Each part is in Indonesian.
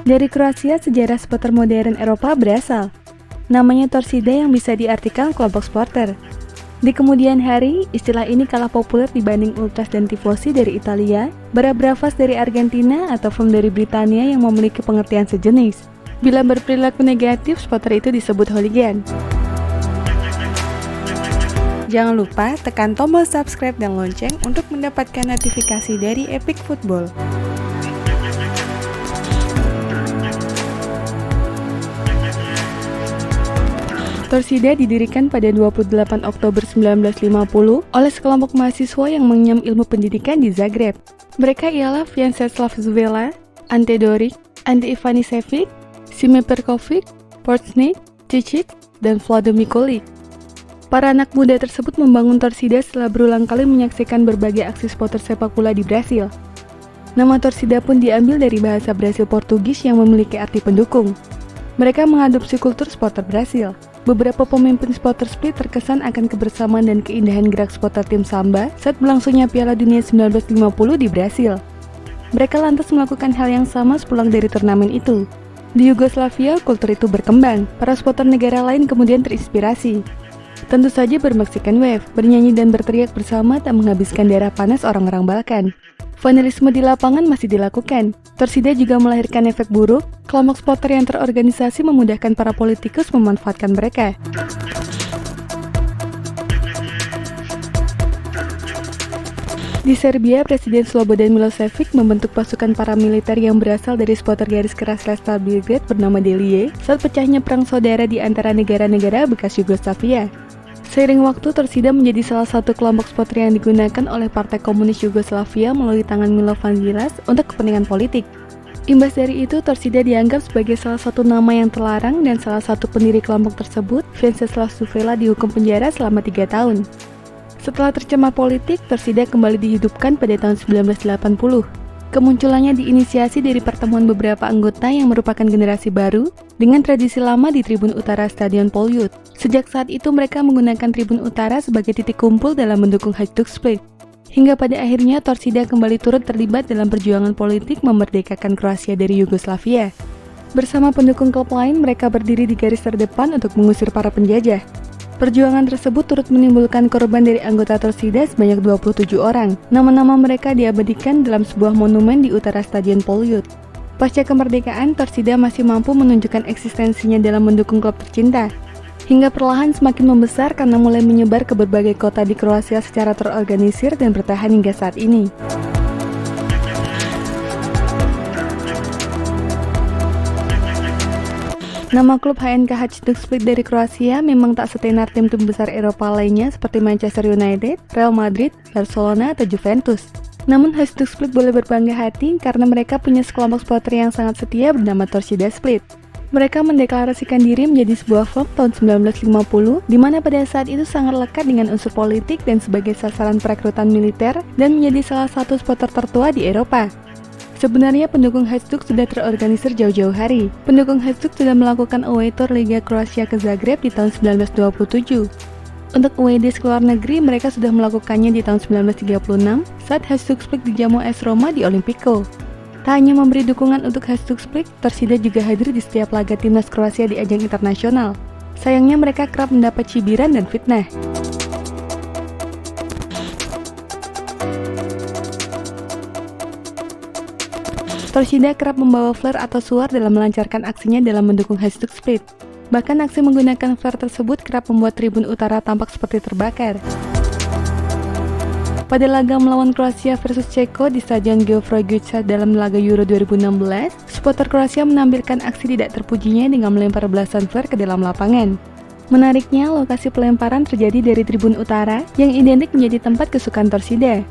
Dari Kroasia, sejarah supporter modern Eropa berasal. Namanya Torcida yang bisa diartikan kelompok supporter. Di kemudian hari, istilah ini kalah populer dibanding ultras dan tifosi dari Italia, Barabravas dari Argentina, atau Fum dari Britania yang memiliki pengertian sejenis. Bila berperilaku negatif, supporter itu disebut hooligan. Jangan lupa tekan tombol subscribe dan lonceng untuk mendapatkan notifikasi dari Epic Football. Torcida didirikan pada 28 Oktober 1950 oleh sekelompok mahasiswa yang mengenyam ilmu pendidikan di Zagreb. Mereka ialah Vjenceslav Zvela, Ante Doric, Ante Ivanišević, Šime Perković, Porzingis, Cicic, dan Vlado Mikolic. Para anak muda tersebut membangun Torcida setelah berulang kali menyaksikan berbagai aksi supporter sepak bola di Brasil. Nama Torcida pun diambil dari bahasa Brasil Portugis yang memiliki arti pendukung. Mereka mengadopsi kultur supporter Brasil. Beberapa pemimpin supporter split terkesan akan kebersamaan dan keindahan gerak supporter tim Samba saat berlangsungnya Piala Dunia 1950 di Brasil. Mereka lantas melakukan hal yang sama sepulang dari turnamen itu. Di Yugoslavia, kultur itu berkembang. Para supporter negara lain kemudian terinspirasi. Tentu saja bermeksikan wave, bernyanyi dan berteriak bersama tak menghabiskan darah panas orang-orang Balkan. Vandalisme di lapangan masih dilakukan. Torcida juga melahirkan efek buruk. Kelompok supporter yang terorganisasi memudahkan para politikus memanfaatkan mereka. Di Serbia, Presiden Slobodan Milošević membentuk pasukan paramiliter yang berasal dari supporter garis keras Red Belgrade bernama Delije saat pecahnya perang saudara di antara negara-negara bekas Yugoslavia. Seiring waktu, Torcida menjadi salah satu kelompok supporter yang digunakan oleh Partai Komunis Yugoslavia melalui tangan Milo Vanđelić untuk kepentingan politik. Imbas dari itu, Torcida dianggap sebagai salah satu nama yang terlarang dan salah satu pendiri kelompok tersebut, Vjenceslav Zvela, dihukum penjara selama 3 tahun. Setelah tercemar politik, Torcida kembali dihidupkan pada tahun 1980. Kemunculannya diinisiasi dari pertemuan beberapa anggota yang merupakan generasi baru dengan tradisi lama di tribun utara Stadion Poljud. Sejak saat itu mereka menggunakan tribun utara sebagai titik kumpul dalam mendukung Hajduk Split. Hingga pada akhirnya Torcida kembali turut terlibat dalam perjuangan politik memerdekakan Kroasia dari Yugoslavia. Bersama pendukung klub lain, mereka berdiri di garis terdepan untuk mengusir para penjajah. Perjuangan tersebut turut menimbulkan korban dari anggota Torcida sebanyak 27 orang. Nama-nama mereka diabadikan dalam sebuah monumen di utara Stadion Poljud. Pasca kemerdekaan, Torcida masih mampu menunjukkan eksistensinya dalam mendukung klub tercinta. Hingga perlahan semakin membesar karena mulai menyebar ke berbagai kota di Kroasia secara terorganisir dan bertahan hingga saat ini. Nama klub HNK Hajduk Split dari Kroasia memang tak setenar tim-tim besar Eropa lainnya seperti Manchester United, Real Madrid, Barcelona, atau Juventus. Namun Hajduk Split boleh berbangga hati karena mereka punya sekelompok supporter yang sangat setia bernama Torcida Split. Mereka mendeklarasikan diri menjadi sebuah klub tahun 1950, di mana pada saat itu sangat lekat dengan unsur politik dan sebagai sasaran perekrutan militer dan menjadi salah satu supporter tertua di Eropa. Sebenarnya pendukung Hajduk sudah terorganisir jauh-jauh hari. Pendukung Hajduk sudah melakukan away tour Liga Kroasia ke Zagreb di tahun 1927. Untuk away days ke luar negeri, mereka sudah melakukannya di tahun 1936 saat Hajduk Split dijamu AS Roma di Olimpico. Tak hanya memberi dukungan untuk Hajduk Split, Torcida juga hadir di setiap laga timnas Kroasia di ajang internasional. Sayangnya mereka kerap mendapat cibiran dan fitnah. Torcida kerap membawa flare atau suar dalam melancarkan aksinya dalam mendukung Hajduk Split. Bahkan aksi menggunakan flare tersebut kerap membuat tribun utara tampak seperti terbakar. Pada laga melawan Kroasia versus Ceko di Stadion Geoffroy Guičar dalam laga Euro 2016, supporter Kroasia menampilkan aksi tidak terpujinya dengan melempar belasan flare ke dalam lapangan. Menariknya, lokasi pelemparan terjadi dari tribun utara yang identik menjadi tempat kesukaan Torcida.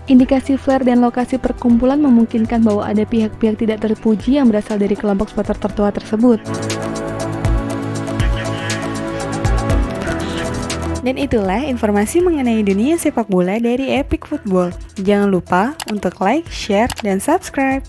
Indikasi flare dan lokasi perkumpulan memungkinkan bahwa ada pihak-pihak tidak terpuji yang berasal dari kelompok supporter tertua tersebut. Dan itulah informasi mengenai dunia sepak bola dari Epic Football. Jangan lupa untuk like, share, dan subscribe.